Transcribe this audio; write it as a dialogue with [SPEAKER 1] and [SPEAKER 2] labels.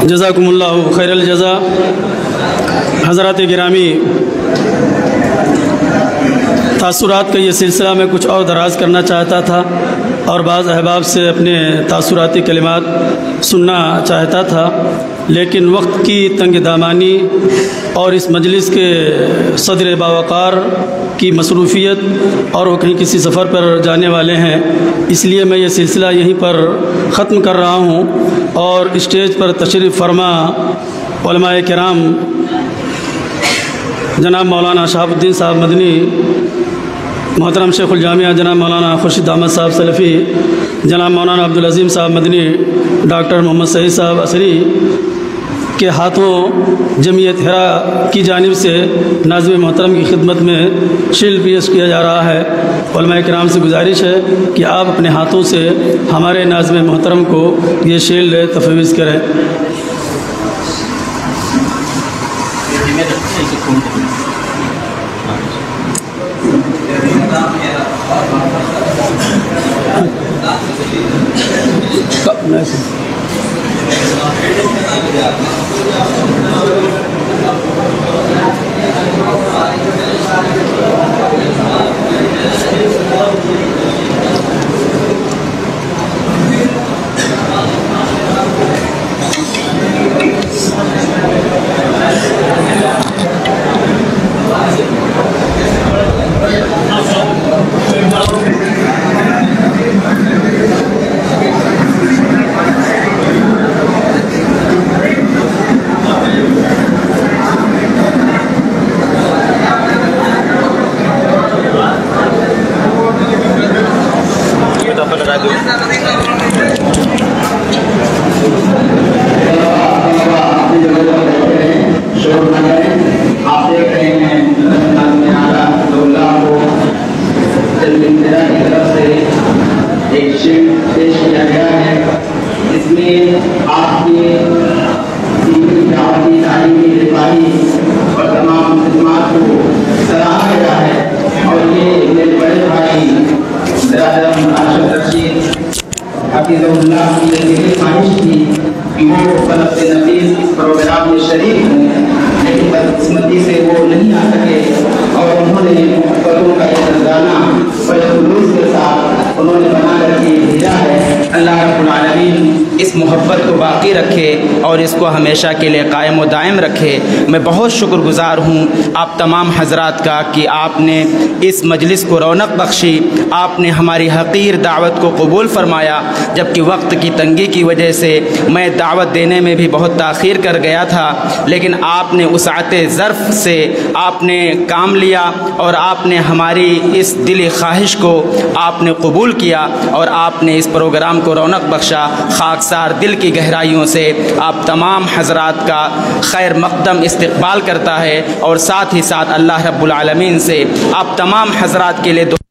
[SPEAKER 1] जज़ाकुमुल्लाहु खैरल जज़ा। हज़रात गिरामी, तासुरात का ये सिलसिला मैं कुछ और दराज़ करना चाहता था और बाज़ अहबाब से अपने तासुराती कलिमात सुनना चाहता था, लेकिन वक्त की तंग दामानी और इस मजलिस के सदर बावक़ार की मसरूफ़ियत और वो कहीं किसी सफ़र पर जाने वाले हैं, इसलिए मैं ये सिलसिला यहीं पर ख़त्म कर रहा हूँ। और स्टेज पर तशरीफ़ फरमा उलमाए किराम जनाब मौलाना शहाबुद्दीन साहब मदनी, मोहतरम शेखुल जामिया जनाब मौलाना खुर्शीद अहमद साहब सलफ़ी, जनाब मौलाना अब्दुल अज़ीम साहब मदनी, डॉक्टर मोहम्मद सईद साहब असरी के हाथों जमीयत हिरा की जानिब से नाज़िम मोहतरम की खिदमत में शील्ड पेश किया जा रहा है। उलमाए किराम से गुजारिश है कि आप अपने हाथों से हमारे नाज़िम मोहतरम को ये शील्ड तफ़वीज़ करें।
[SPEAKER 2] प्रोग्राम में शरीक हूँ, लेकिन बदकिस्मती से वो नहीं आ सके और उन्होंने मोहब्बतों का एक नजराना बड़े जुलूस के साथ उन्होंने बना करके भेजा है। अल्लाह रब्बुल आलमीन इस मोहब्बत को बाकी रखे और इसको हमेशा के लिए कायम व दायम रखे। मैं बहुत शुक्रगुजार हूँ आप तमाम हजरात का कि आपने इस मजलिस को रौनक बख्शी, आपने हमारी हक़ीर दावत को कबूल फरमाया, जबकि वक्त की तंगी की वजह से मैं दावत देने में भी बहुत ताख़ीर कर गया था, लेकिन आपने वसाअते ज़र्फ़ से आपने काम लिया और आपने हमारी इस दिली ख्वाहिश को आपने कबूल किया और आपने इस प्रोग्राम को रौनक बख्शा। खाकसार दिल की गहराइयों से आप तमाम हजरात का खैर मक़दम इस्तक़बाल करता है और साथ ही साथ अल्लाह रब्बुल आलमीन से आप तमाम हजरात के लिए